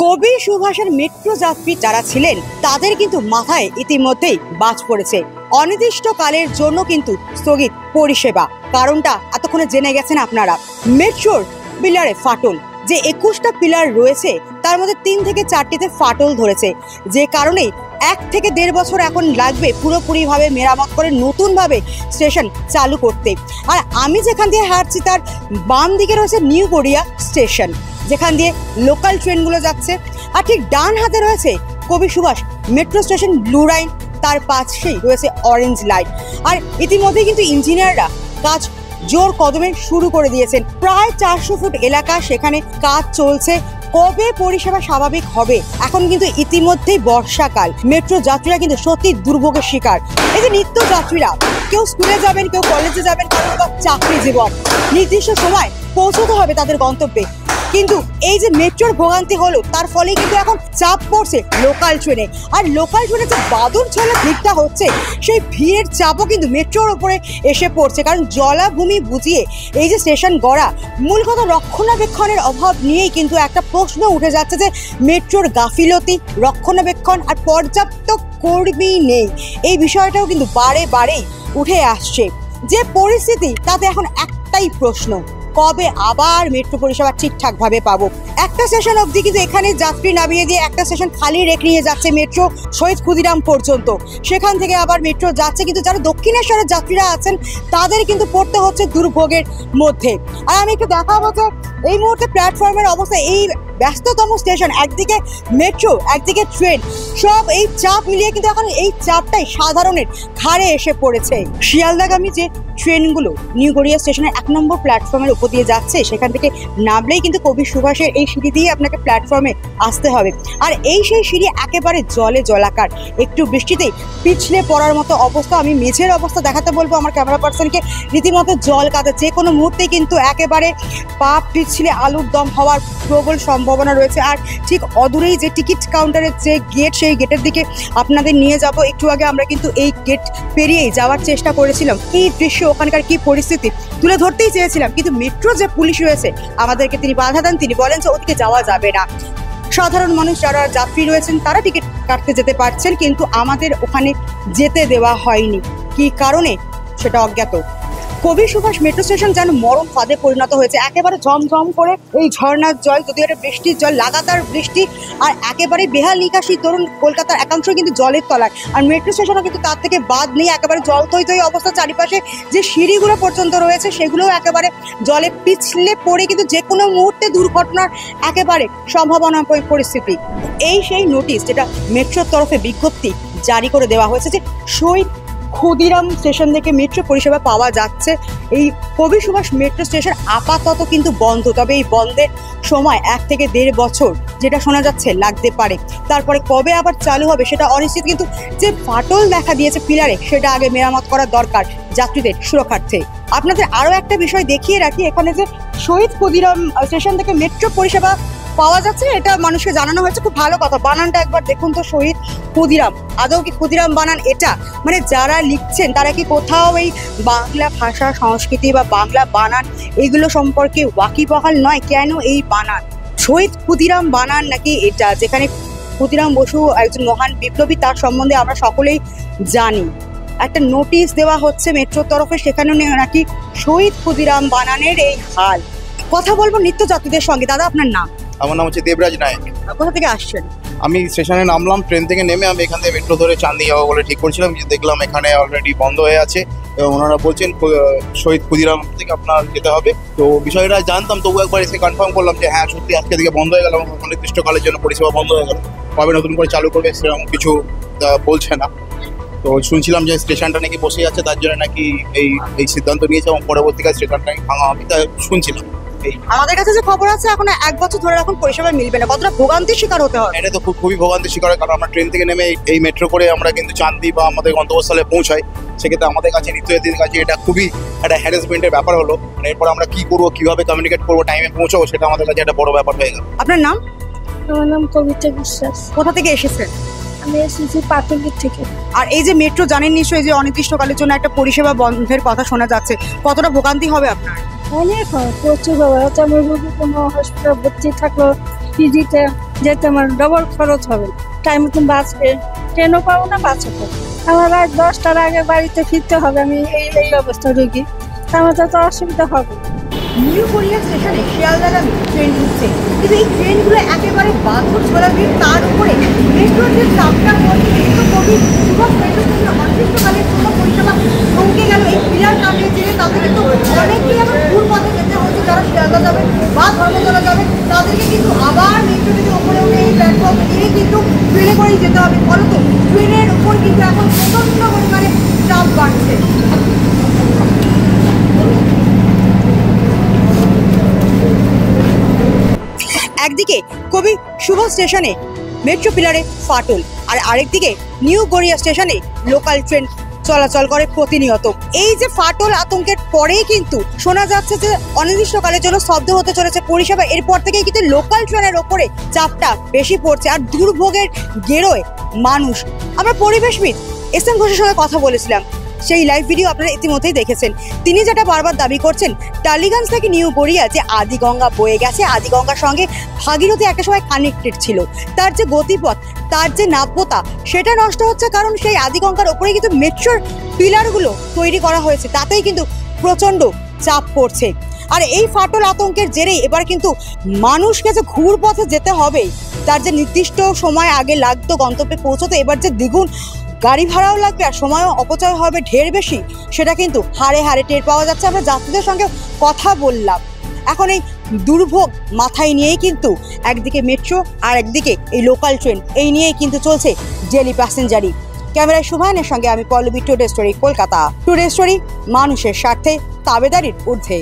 কবি সুভাষের মেট্রো যাত্রী যারা ছিলেন তাদের কিন্তু মাথায় ইতিমধ্যেই বাজ পড়েছে। অনির্দিষ্টকালের জন্য কিন্তু স্থগিত পরিষেবা। কারণটা এতক্ষণে জেনে গেছেন আপনারা। মেট্রোর পিলারে ফাটল, যে 21টা পিলার রয়েছে তার মধ্যে 3 থেকে 4টিতে ফাটল ধরেছে, যে কারণে 1 থেকে 1.5 বছর এখন লাগবে পুরোপুরিভাবে মেরামত করে নতুনভাবে স্টেশন চালু করতে। আর আমি যেখান দিয়ে হাঁটছি তার বাম দিকে রয়েছে নিউ গড়িয়া স্টেশন, যেখান দিয়ে লোকাল ট্রেনগুলো যাচ্ছে, আর ঠিক ডান হাতে রয়েছে Kavi Subhash metro station blue line, তার পাশেই রয়েছে অরেঞ্জ লাইন। আর ইতিমধ্যে কিন্তু ইঞ্জিনিয়াররা কাজ জোর কদমে শুরু করে দিয়েছেন। প্রায় 400 ফুট এলাকা, সেখানে কাজ চলছে। কবে পরিষেবা স্বাভাবিক হবে? এখন কিন্তু ইতিমধ্যেই বর্ষাকাল, মেট্রো যাত্রীরা কিন্তু সত্যি দুর্ভোগের শিকার। এই যে নিত্য যাত্রীরা, কেউ স্কুলে যাবেন, কেউ কলেজে যাবেন, কারণ চাকরি জীবন, নির্দিষ্ট সময় পৌঁছতে হবে তাদের গন্তব্যে। কিন্তু এই যে মেট্রোর ভোগান্তি হলো, তার ফলে কিন্তু এখন চাপ পড়ছে লোকাল ট্রেনে। আর লোকাল ট্রেনে যে বাদুর ঝোলা ভিড়টা হচ্ছে, সেই ভিড়ের চাপও কিন্তু মেট্রোর উপরে এসে পড়ছে। কারণ জলাভূমি বুঝিয়ে এই যে স্টেশন গড়া, মূল কথা রক্ষণাবেক্ষণের অভাব নিয়েই কিন্তু একটা প্রশ্ন উঠে যাচ্ছে যে মেট্রোর গাফিলতি, রক্ষণাবেক্ষণ আর পর্যাপ্ত কর্মী নেই, এই বিষয়টাও কিন্তু বারেই উঠে আসছে। যে পরিস্থিতি, তাতে এখন একটাই প্রশ্ন, কবে আবার মেট্রো পরিষেবা ঠিকঠাকভাবে পাবো? একটা স্টেশন অবধি কিন্তু এখানে যাত্রী নামিয়ে দিয়ে একটা স্টেশন খালি রেখে নিয়ে যাচ্ছে মেট্রো শহীদ ক্ষুদিরাম পর্যন্ত। সেখান থেকে আবার মেট্রো যাচ্ছে, কিন্তু যারা দক্ষিণেশ্বরের যাত্রীরা আছেন তাদের কিন্তু পড়তে হচ্ছে দুর্ভোগের মধ্যে। আর আমি একটু দেখাবো যে এই মুহূর্তে প্ল্যাটফর্মের অবস্থা, এই ব্যস্ততম স্টেশন, একদিকে মেট্রো একদিকে ট্রেন, সব এই চাপ মিলিয়ে কিন্তু এখন এই চাপটাই সাধারণের ঘাড়ে এসে পড়েছে। শিয়ালদাগামী যে ট্রেনগুলো নিউ গড়িয়া স্টেশনের 1 নম্বর প্ল্যাটফর্মের উপর দিয়ে যাচ্ছে, সেখান থেকে নামলেই কিন্তু কবি সুভাষের এই সিঁড়ি দিয়ে আপনাকে প্ল্যাটফর্মে আসতে হবে। আর এই সেই সিঁড়ি একেবারে জলে জলাকার, একটু বৃষ্টিতেই পিছলে পড়ার মতো অবস্থা। আমি মেঝের অবস্থা দেখাতে বলবো আমার ক্যামেরা পার্সনকে, রীতিমতো জল কাদা, যে কোনো মুহূর্তেই কিন্তু একেবারে পা পিছলে আলুর দম হওয়ার প্রবল সম্ভাবনা রয়েছে। আর ঠিক অদূরেই যে টিকিট কাউন্টারের যে গেট, সেই গেটের দিকে আপনাদের নিয়ে যাব। একটু আগে আমরা কিন্তু এই গেট পেরিয়েই যাওয়ার চেষ্টা করেছিলাম। কি দৃশ্য, ওখানকার কি পরিস্থিতি তুলে ধরতেই চেয়েছিলাম, কিন্তু মেট্রো যে পুলিশ রয়েছে আমাদেরকে তিনি বাধা দেন। তিনি বলেন যে ওদিকে যাওয়া যাবে না। সাধারণ মানুষ যারা যাত্রী রয়েছেন তারা টিকিট কাটতে যেতে পারছেন, কিন্তু আমাদের ওখানে যেতে দেওয়া হয়নি। কি কারণে সেটা অজ্ঞাত। কবি সুভাষ মেট্রো স্টেশন যেন মরম ফাঁদে পরিণত হয়েছে। একেবারে ঝমঝম করে এই ঝর্ণার জল, যদি এটা বৃষ্টির জল, লাগাতার বৃষ্টি, আর একেবারে বেহাল নিকাশি। ধরুন কলকাতার একাংশ কিন্তু জলের তলায়, আর মেট্রো স্টেশনও কিন্তু তার থেকে বাদ নেই। একেবারে জল থই অবস্থা। চারিপাশে যে সিঁড়িগুলো পর্যন্ত রয়েছে সেগুলোও একেবারে জলে পিছলে পড়ে কিন্তু যে কোনো মুহূর্তে দুর্ঘটনার একেবারে সম্ভাবনা পরিস্থিতি। এই সেই নোটিশ যেটা মেট্রোর তরফে বিজ্ঞপ্তি জারি করে দেওয়া হয়েছে যে শহীদ ক্ষুদিরাম স্টেশন থেকে মেট্রো পরিষেবা পাওয়া যাচ্ছে। এই কবি সুভাষ মেট্রো স্টেশন আপাতত কিন্তু বন্ধ, তবে এই বন্ধের সময় 1 থেকে 1.5 বছর যেটা শোনা যাচ্ছে লাগতে পারে। তারপরে কবে আবার চালু হবে সেটা অনিশ্চিত, কিন্তু যে ফাটল দেখা দিয়েছে পিলারে, সেটা আগে মেরামত করা দরকার যাত্রীদের সুরক্ষার্থে। আপনাদের আরও একটা বিষয় দেখিয়ে রাখি, এখানে যে শহীদ ক্ষুদিরাম স্টেশন থেকে মেট্রো পরিষেবা পাওয়া যাচ্ছে, এটা মানুষকে জানানো হয়েছে। খুব ভালো কথা। বানানটা একবার দেখুন তো, শহীদ ক্ষুদিরাম, আদৌ কি ক্ষুদিরাম বানান এটা? মানে যারা লিখছেন তারা কি কোথাও এই বাংলা ভাষা সংস্কৃতি বা বাংলা বানান এগুলো সম্পর্কে ওয়াকিবহাল নয়? কেন এই বানান শহীদ ক্ষুদিরাম বানান নাকি এটা? যেখানে ক্ষুদিরাম বসু একজন মহান বিপ্লবী, তার সম্বন্ধে আমরা সকলেই জানি। একটা নোটিশ দেওয়া হচ্ছে মেট্রোর তরফে, সেখানে নাকি শহীদ ক্ষুদিরাম বানানের এই হাল। কথা বলবো নিত্য যাত্রীদের সঙ্গে। দাদা, আপনার নাম? আমার নাম হচ্ছে দেবরাজ নায়ক। কোথা থেকে আসছেন? আমি স্টেশনে নামলাম, ট্রেন থেকে নেমে আমি এখান থেকে মেট্রো ধরে চাঁদনি যাবো বলে ঠিক করছিলাম, যে দেখলাম এখানে অলরেডি বন্ধ হয়ে আছে এবং ওনারা বলছেন শহীদ ক্ষুদিরাম থেকে আপনার যেতে হবে। তো বিষয়টা জানতাম, তবু একবার এসে কনফার্ম করলাম যে হ্যাঁ সত্যি আজকে থেকে বন্ধ হয়ে গেল, অনির্দিষ্টকালের জন্য পরিষেবা বন্ধ হয়ে গেল। কবে নতুন করে চালু করবে সেরকম কিছু বলছে না। তো শুনছিলাম যে স্টেশনটা নাকি বসে যাচ্ছে, তার জন্য নাকি এই সিদ্ধান্ত নিয়েছে এবং পরবর্তীকালে স্টেশনটা ভাঙা হবে, তাই শুনছিলাম। আমাদের কাছে যে খবর আছে এখন 1 বছর ধরে এখন পরিষেবা মিলবে না, কতটা ভোগান্তির শিকার হতে হবে? এটা তো খুবই ভোগান্তির শিকার হয়, কারণ আমরা ট্রেন থেকে নেমে এই মেট্রো করে আমরা কিন্তু চাঁদনি বা আমাদের গন্তব্যস্থলে পৌঁছাই। সেক্ষেত্রে আমাদের কাছে নিত্যদিনের কাছে এটা খুবই একটা হ্যারাসমেন্টের ব্যাপার হলো। মানে এরপর আমরা কি করবো, কিভাবে কমিউনিকেট করবো, টাইমে পৌঁছাবো, সেটা আমাদের কাছে একটা বড় ব্যাপার হয়ে গেল। আপনার নাম? আমার নাম কবিতা বিশ্বাস। কোথা থেকে এসেছেন? আমি এসেছি পাটুলির থেকে। আর এই যে মেট্রো জানেন নিশ্চয়ই যে অনির্দিষ্টকালের জন্য একটা পরিষেবা বন্ধের কথা শোনা যাচ্ছে, কতটা ভোগান্তি হবে আপনার? অনেক প্রচুর হবে। আমার রোগী কোনো হসপিটাল ভর্তি থাকলো পিজিতে যেতে আমার ডবল খরচ হবে, টাইম মতন বাস ট্রেনও পাবো না, বাসও পাবো। আমার রাত 10টার আগে বাড়িতে ফিরতে হবে, আমি এই অবস্থা রুগী, আমার তো অসুবিধা হবে। নিউ গড়িয়া স্টেশনে শিয়ালদাগামী ট্রেন ঢুকছে, কিন্তু এই ট্রেনগুলো একেবারে বাঁধর ঝোলা ভিড়, তার উপরে মেট্রোর যে চাপটা পড়ছে, মেট্রো কোভিড সুভাষ মেট্রো স্টেশনে অনির্দিষ্টকালের জন্য পরিষেবা থমকে গেল। এই পিলার কাটিয়ে জেনে তাদের কিন্তু অনেকেই আবার ভুল পথে যেতে হচ্ছে, যারা শিয়ালদা যাবে বা ধর্মতলা যাবে তাদেরকে কিন্তু আবার মেট্রো থেকে উপরে উঠে এই প্ল্যাটফর্ম দিয়ে কিন্তু ট্রেনে করেই যেতে হবে। ফলত ট্রেনের উপর কিন্তু এখন প্রচণ্ড পরিমাণে চাপ বাড়ছে। একদিকে কবি সুভাষ স্টেশনে মেট্রো পিলারে ফাটল, আর আরেকদিকে নিউ গড়িয়া স্টেশনে লোকাল ট্রেন চলাচল করে প্রতিনিয়ত। এই যে ফাটল আতঙ্কের পরেই কিন্তু শোনা যাচ্ছে যে অনির্দিষ্টকালের জন্য স্তব্ধ হতে চলেছে পরিষেবা। এরপর থেকেই কিন্তু লোকাল ট্রেনের ওপরে চাপটা বেশি পড়ছে, আর দুর্ভোগের গেরোয় মানুষ। আমরা পরিবেশবিদ এস এম ঘোষের সঙ্গে কথা বলেছিলাম, সেই লাইভ ভিডিও আপনারা ইতিমধ্যেই দেখেছেন। তিনি যেটা বারবার দাবি করছেন, টালিগঞ্জ থেকে নিউ গড়িয়া যে আদিগঙ্গা বয়ে গেছে, আদিগঙ্গার সঙ্গে ভাগীরথী একটা সময় কানেক্টেড ছিল, তার যে গতিপথ, তার যে নাব্যতা, সেটা নষ্ট হচ্ছে, কারণ সেই আদিগঙ্গার ওপরে কিন্তু মেট্রোর পিলারগুলো তৈরি করা হয়েছে, তাতেই কিন্তু প্রচণ্ড চাপ পড়ছে। আর এই ফাটল আতঙ্কের জেরেই এবার কিন্তু মানুষকে যে ঘুর পথে যেতে হবে, তার যে নির্দিষ্ট সময় আগে লাগতো গন্তব্যে পৌঁছতে, এবার যে দ্বিগুণ গাড়ি ভাড়াও লাগবে আর সময়ও অপচয় হবে ঢের বেশি, সেটা কিন্তু হাড়ে হাড়ে টের পাওয়া যাচ্ছে। আমরা যাত্রীদের সঙ্গে কথা বললাম। এখন এই দুর্ভোগ মাথায় নিয়েই কিন্তু একদিকে মেট্রো আর একদিকে এই লোকাল ট্রেন, এই নিয়েই কিন্তু চলছে ডেলি প্যাসেঞ্জারি। ক্যামেরায় শুভায়নের সঙ্গে আমি Pallavi, today story, Kolkata. Today story, মানুষের স্বার্থে, তাবেদারির ঊর্ধ্বে।